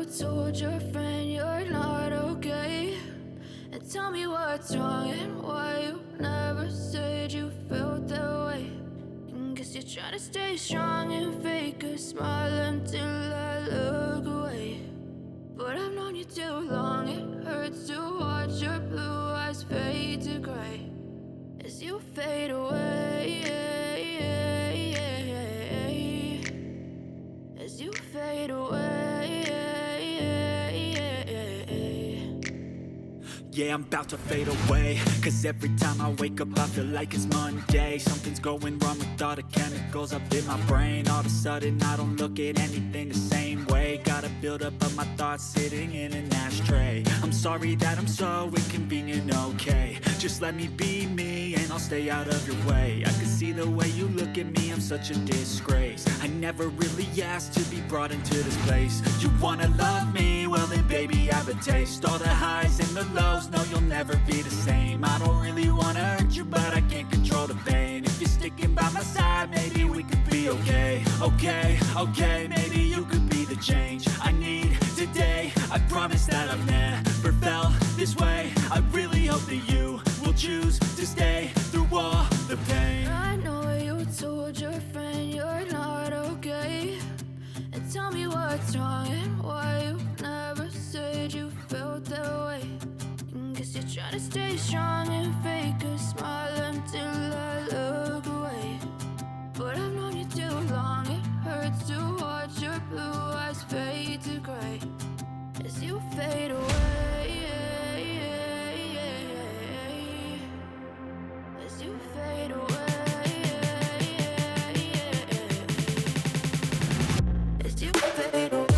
told your friend you're not okay, and tell me what's wrong and why you never said you felt that way. And guess you're trying to stay strong and fake a smile until I look away. But I've known you too long, it hurts to watch your blue eyes fade to gray as you fade away, as you fade away. Yeah, I'm about to fade away, cause every time I wake up I feel like it's Monday. Something's going wrong with all the chemicals up in my brain. All of a sudden I don't look at anything the same way. Gotta build up of my thoughts sitting in an ashtray. I'm sorry that I'm so inconvenient, okay. Just let me be me and I'll stay out of your way. I can see the way you look at me, I'm such a disgrace. I never really asked to be brought into this place. You wanna love me? Well then baby have a taste. All the highs and the lows, no you'll never be the same. I don't really wanna hurt you but I can't control the pain. If you're sticking by my side, maybe we could be okay. Okay, maybe you could be the change I need today. I promise that I've never felt this way. I really hope that you will choose to stay through all the pain. I know you told your friend you're not okay, and tell me what's wrong and why you never said you felt that way. And guess you're trying to stay strong and fake a smile until I look away. But I've known you too long, it hurts to watch your blue eyes fade to gray as you fade away, as you fade away, as you fade away.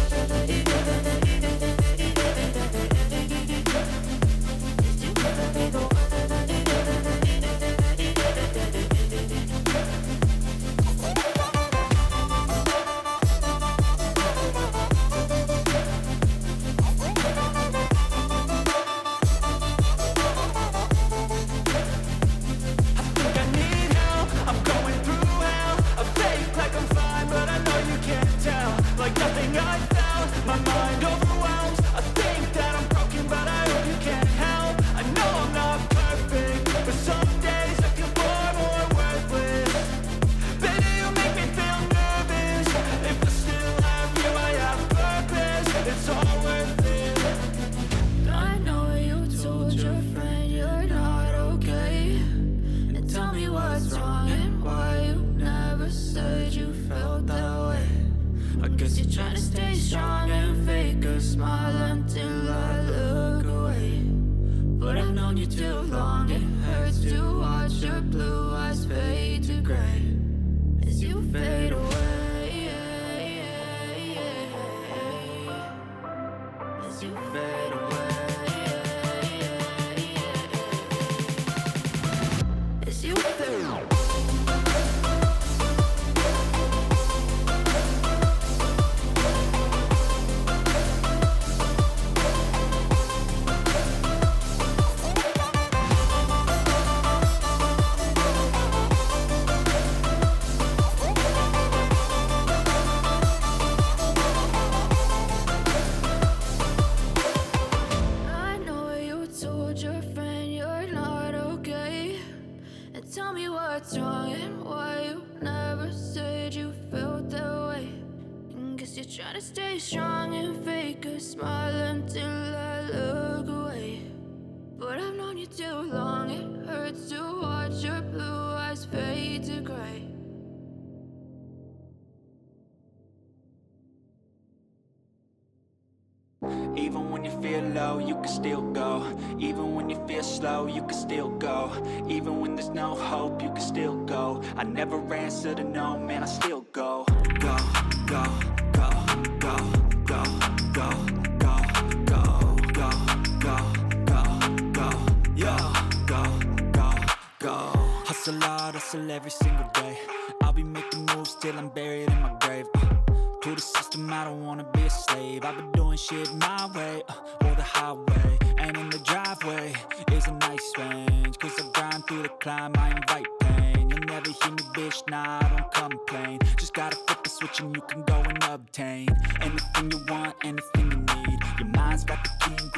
Even when you feel low, you can still go. Even when you feel slow, you can still go. Even when there's no hope, you can still go. I never answer to no, man, I still go. Go, go, go, go, go, go, go, go, go, go, go, go, yo, go, go, go. Hustle hard, hustle every single day. I'll be making moves till I'm buried in my grave. To the system, I don't wanna be a slave. I've been doing shit my way, or the highway. And in the driveway is a nice range. Cause I grind through the climb, I invite pain. You'll never hear me, bitch, nah, I don't complain. Just gotta flip the switch and you can go and obtain anything you want, anything you need.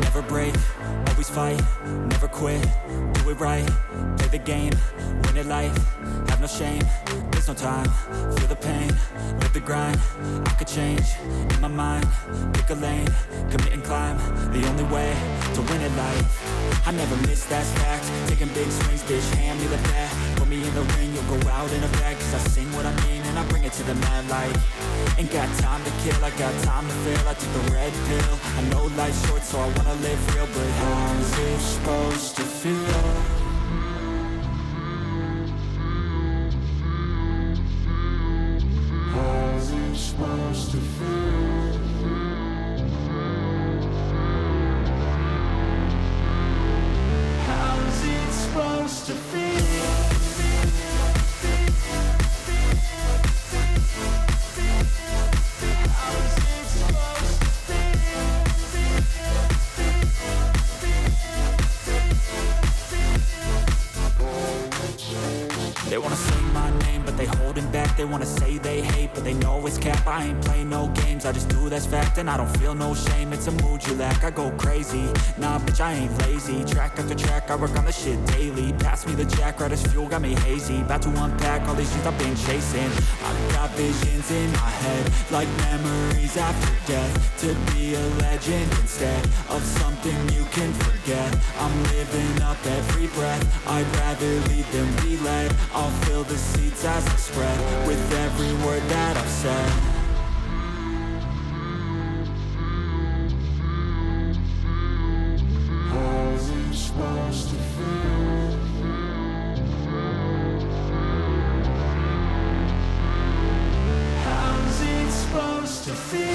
Never break, always fight, never quit, do it right, play the game, win it life, have no shame, there's no time, feel the pain, live the grind, I could change, in my mind, pick a lane, commit and climb, the only way to win it life. I never miss, that's fact, taking big swings, bitch, hand me the bat, put me in the ring, you'll go out in a bag, cause I sing what I mean and I bring it to the mad light. Ain't got time to kill, I got time to feel, I took the red pill, I know life's short so I wanna live real, but how's it supposed to feel? How's it supposed to feel? How's it supposed to feel? They wanna sing my name, but they holding back. They wanna say they hate, but they know it's cap. I ain't play no games, I just do that's fact. And I don't feel no shame, it's a mood you lack. I go crazy, nah bitch I ain't lazy. Track after track, I work on the shit daily. Pass me the jack, right as fuel, got me hazy. About to unpack all these things I've been chasing. I've got visions in my head, like memories after death. To be a legend instead of something you can forget. I'm living up every breath, I'd rather lead than be led. I'll fill the seats as I spread with every word that I've said. How's it supposed to feel? How's it supposed to feel?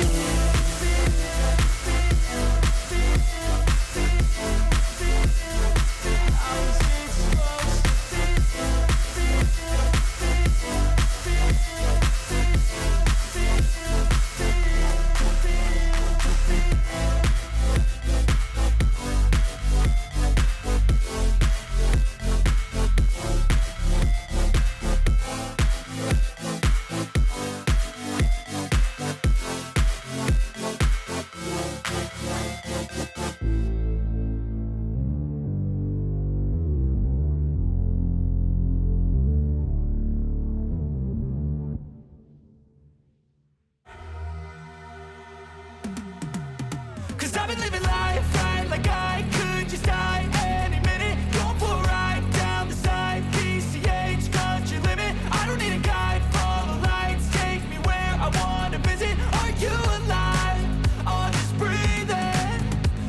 Cause I've been living life right like I could just die any minute. Going for a ride down the side, PCH, country limit. I don't need a guide, follow lights, take me where I wanna visit. Are you alive? Or just breathing?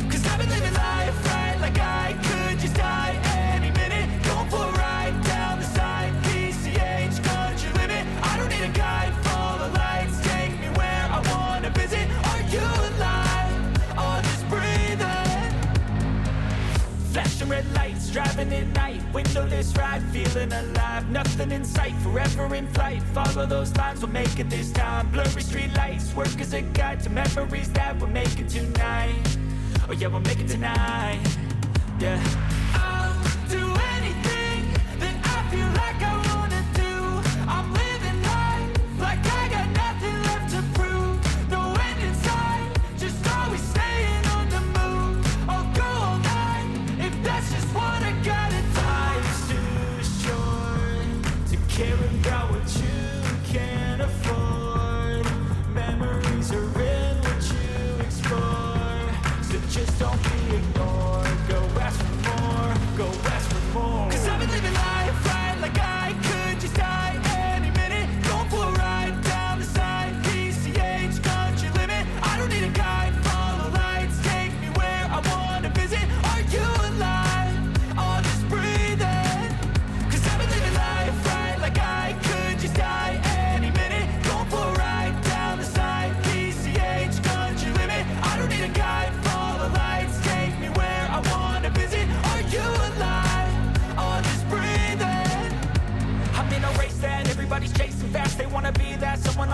Cause I've been living life right like I could just die any minute. Going for a ride down the side, PCH, country limit. I don't need a guide, follow lights, take me where I wanna visit. Are you alive? Flashing red lights, driving at night, windowless ride, feeling alive. Nothing in sight, forever in flight. Follow those lines, we'll make it this time. Blurry street lights, work as a guide to memories that we're making tonight. Oh yeah, we'll make it tonight. Yeah. I'll do anything that I feel like I wanna do. I'm living life like I got nothing left to prove. No end in sight, just always staying on the move. I'll go all night if that's just what I gotta do. Life's too short to care about what you can't afford. Memories are in what you explore, so just don't be ignored. Go ask for more.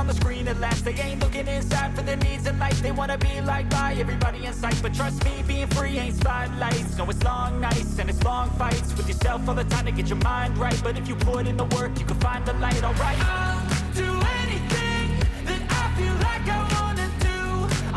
on the screen at last. They ain't looking inside for their needs in life. They wanna be liked by everybody in sight, but trust me, being free ain't spotlights. No, it's long nights and it's long fights with yourself all the time to get your mind right. But if you put in the work, you can find the light. Alright, I'll do anything that I feel like I wanna do.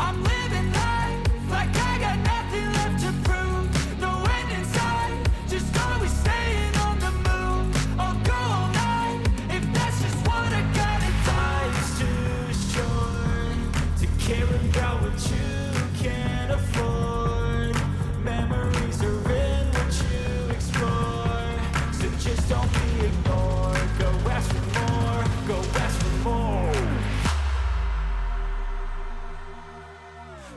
I'm living life like I got nothing left to prove. No end in sight, just always staying on the move. I'll go all night if that's just what I gotta do. Life's too short to care about what you can't afford. Memories are in what you explore, so just don't be ignored. Go ask for more, go ask for more.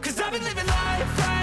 'Cause I've been living life right